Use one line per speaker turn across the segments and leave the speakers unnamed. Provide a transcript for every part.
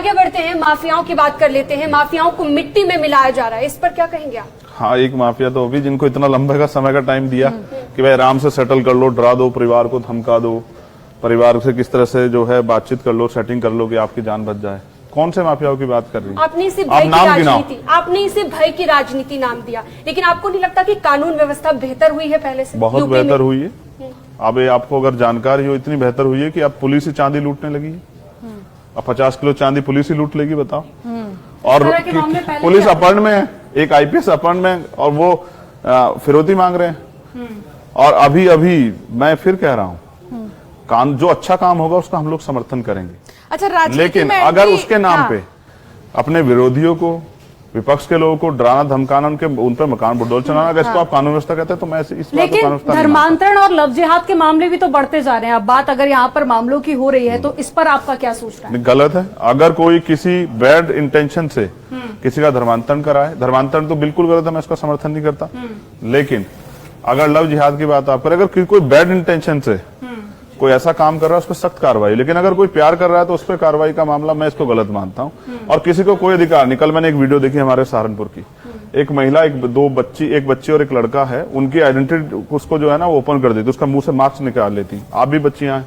आगे बढ़ते हैं, माफियाओं की बात कर लेते हैं। माफियाओं को मिट्टी में मिलाया जा रहा है, इस पर क्या कहेंगे आप?
हाँ, एक माफिया तो अभी जिनको इतना लंबे का समय का टाइम दिया कि भाई आराम से सेटल कर लो, डरा दो, परिवार को धमका दो, परिवार से किस तरह से जो है बातचीत कर लो, सेटिंग कर लो कि आपकी जान बच जाए। कौन से माफियाओं की बात कर रही है?
आपने इसे भय की राजनीति, आपने इसे भय की राजनीति नाम दिया, लेकिन आपको नहीं लगता कि कानून व्यवस्था बेहतर हुई है पहले से?
बहुत बेहतर हुई है। अब आपको अगर जानकारी हो, इतनी बेहतर हुई है कि अब पुलिस ही चांदी लूटने लगी है। अब 50 किलो चांदी पुलिस ही लूट लेगी, बताओ। और पुलिस अपहरण में है, एक आईपीएस अपहरण में, और वो फिरौती मांग रहे हैं। और अभी अभी मैं फिर कह रहा हूँ, जो अच्छा काम होगा उसका हम लोग समर्थन करेंगे।
अच्छा,
लेकिन अगर उसके नाम पे अपने विरोधियों को, विपक्ष के लोगों को डराना, धमकाना, उन पर मकान बुलडोजर चलाना, अगर इसको आप कानून व्यवस्था कहते हैं तो मैं इस
लेकिन धर्मांतरण और लव जिहाद के मामले भी तो बढ़ते जा रहे हैं। अब बात अगर यहाँ पर मामलों की हो रही है तो इस पर आपका क्या सोचना है?
गलत है। अगर कोई किसी बैड इंटेंशन से किसी का धर्मांतरण कराए, धर्मांतरण तो बिल्कुल गलत है, मैं इसका समर्थन नहीं करता। लेकिन अगर लव जिहाद की बात आप करें, अगर कोई बैड इंटेंशन से कोई ऐसा काम कर रहा है, उस पर सख्त कार्रवाई। लेकिन अगर कोई प्यार कर रहा है तो उस पर कार्रवाई का मामला मैं इसको गलत मानता हूं। और किसी को कोई अधिकार नहीं। कल मैंने एक वीडियो देखी हमारे सहारनपुर की, एक महिला, एक बच्ची और एक लड़का है, उनकी आइडेंटिटी उसको जो है ना वो ओपन कर देती, उसका मुंह से मास्क निकाल लेती। आप भी बच्चियां हैं,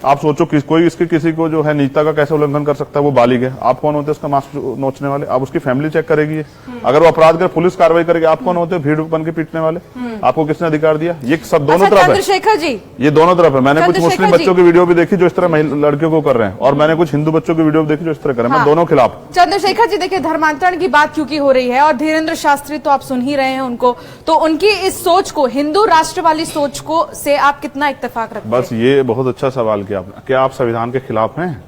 आप सोचो कोई इसके किसी को जो है निजता का कैसे उल्लंघन कर सकता है? वो बालिग है, आप कौन होते हैं उसका मास्क नोचने वाले? आप उसकी फैमिली चेक करेगी। अगर वो अपराध कर पुलिस कार्रवाई करेगी, आप कौन होते हैं भीड़ बन के पीटने वाले? आपको किसने अधिकार दिया? ये सब दोनों तरफ है।
चंद्रशेखर जी,
ये दोनों तरफ है। मैंने कुछ मुस्लिम बच्चों की वीडियो भी देखी जो इस तरह लड़कियों को कर रहे हैं, और मैंने कुछ हिंदू बच्चों की वीडियो भी देखी जो इस तरह कर रहे हैं। मैं दोनों खिलाफ।
चंद्रशेखर जी, देखिए, धर्मांतरण की बात क्योंकि हो रही है और धीरेन्द्र शास्त्री तो आप सुन ही रहे हैं उनको, तो उनकी इस सोच को, हिंदू राष्ट्र वाली सोच को से आप कितना इत्तेफाक रखते हैं?
बस ये बहुत अच्छा सवाल किया आपने। क्या आप संविधान के खिलाफ हैं?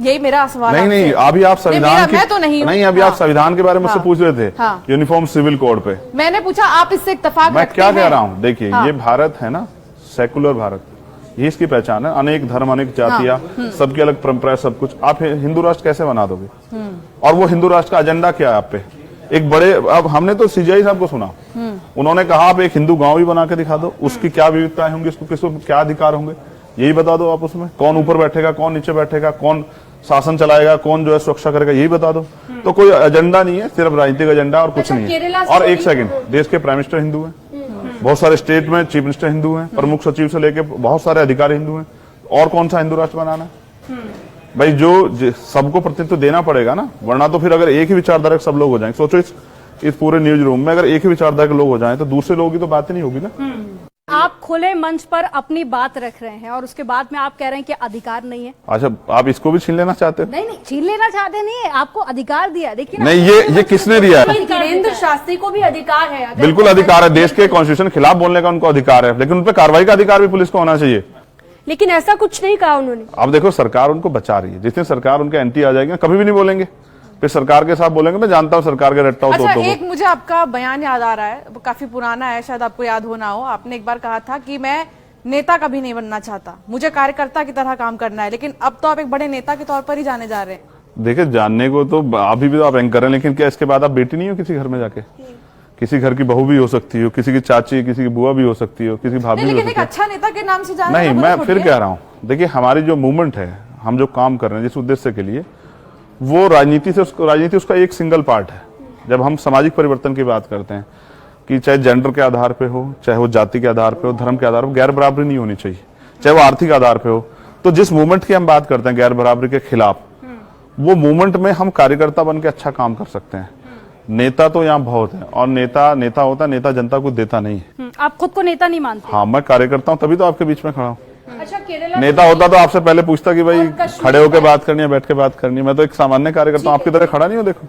यही मेरा सवाल।
नहीं, अभी आप संविधान की,
मैं तो नहीं,
अभी आप संविधान के बारे में मुझसे पूछ रहे थे, यूनिफॉर्म सिविल कोड पे।
मैंने पूछा आप इससे इत्तेफाक
मैं क्या कह रहा हूँ? देखिए, ये भारत है ना, सेकुलर भारत, ये इसकी पहचान है। अनेक धर्म, अनेक जातियां, सबकी अलग परंपरा, सब कुछ। आप हिंदू राष्ट्र कैसे बना दोगे? और वो हिंदू राष्ट्र का एजेंडा क्या है आप पे? एक बड़े, अब हमने तो सीजीआई साहब को सुना, उन्होंने कहा आप एक हिंदू गांव भी बना के दिखा दो, उसकी क्या विविधताएं होंगी, उसको किसको क्या अधिकार होंगे, यही बता दो आप। उसमें कौन ऊपर बैठेगा, कौन नीचे बैठेगा, कौन शासन चलाएगा, कौन जो है सुरक्षा करेगा, यही बता दो। तो कोई एजेंडा नहीं है, सिर्फ राजनीतिक एजेंडा और कुछ नहीं है। और एक सेकंड, देश के प्राइम मिनिस्टर हिंदू हैं, बहुत सारे स्टेट में चीफ मिनिस्टर हिंदू हैं, प्रमुख सचिव से लेके बहुत सारे अधिकारी हिंदू हैं। और कौन सा हिंदू राष्ट्र बनाना है भाई? जो सबको प्रतिनिधित्व देना पड़ेगा ना, वरना तो फिर अगर एक ही विचारधारा के सब लोग हो जाएंगे, सोचो इस पूरे न्यूज रूम में अगर एक ही विचारधारा के लोग हो जाएं तो दूसरे लोगों की तो बात ही नहीं होगी ना।
आप खुले मंच पर अपनी बात रख रहे हैं और उसके बाद में आप कह रहे हैं कि अधिकार नहीं है।
अच्छा, आप इसको भी छीन लेना चाहते हो?
नहीं, छीन लेना चाहते नहीं है, आपको अधिकार दिया। देखिए
नहीं, ये किसने दिया है?
धीरेन्द्र शास्त्री को भी अधिकार है।
बिल्कुल अधिकार है, देश के कॉन्स्टिट्यूशन के खिलाफ बोलने का उनको अधिकार है, लेकिन उन पर कार्रवाई का अधिकार भी पुलिस को होना चाहिए।
लेकिन ऐसा कुछ नहीं कहा उन्होंने।
अब देखो, सरकार उनको बचा रही है। जिस दिन सरकार उनके एंटी आ जाएगी, कभी भी नहीं बोलेंगे, फिर सरकार के साथ बोलेंगे। मैं जानता हूँ सरकार के रट्टा।
अच्छा, एक मुझे आपका बयान याद आ रहा है, काफी पुराना है, शायद आपको याद हो ना हो। आपने एक बार कहा था कि मैं नेता कभी नहीं बनना चाहता, मुझे कार्यकर्ता की तरह काम करना है। लेकिन अब तो आप एक बड़े नेता के तौर पर ही जाने जा रहे हैं।
देखिए, जानने को तो अभी भी तो आप एंकर हैं, लेकिन क्या इसके बाद आप बेटी नहीं हो किसी घर में जाके? किसी घर की बहू भी हो सकती हो, किसी की चाची, किसी की बुआ भी हो सकती हो, किसी भाभी भी हो सकती है।
अच्छा नेता के नाम से जाना
नहीं, मैं फिर कह रहा हूँ, देखिए हमारी जो मूवमेंट है, हम जो काम कर रहे हैं जिस उद्देश्य के लिए, वो राजनीति उसका एक सिंगल पार्ट है। जब हम सामाजिक परिवर्तन की बात करते हैं कि चाहे जेंडर के आधार पे हो, चाहे वो जाति के आधार पे हो, धर्म के आधार पर, गैर बराबरी नहीं होनी चाहिए, चाहे वो आर्थिक आधार पे हो। तो जिस मूवमेंट की हम बात करते हैं गैर बराबरी के खिलाफ, वो मूवमेंट में हम कार्यकर्ता बन के अच्छा काम कर सकते हैं। नेता तो यहाँ बहुत है, और नेता होता है, नेता जनता को देता नहीं है।
आप खुद को नेता नहीं मानते?
हाँ, मैं कार्यकर्ता हूँ, तभी तो आपके बीच में खड़ा हूँ।
अच्छा, केरला
नेता होता तो आपसे पहले पूछता कि भाई खड़े होकर बात करनी है, बैठ के बात करनी है। मैं तो एक सामान्य कार्यकर्ता हूँ, आपकी तरह खड़ा नहीं हूँ। देखो।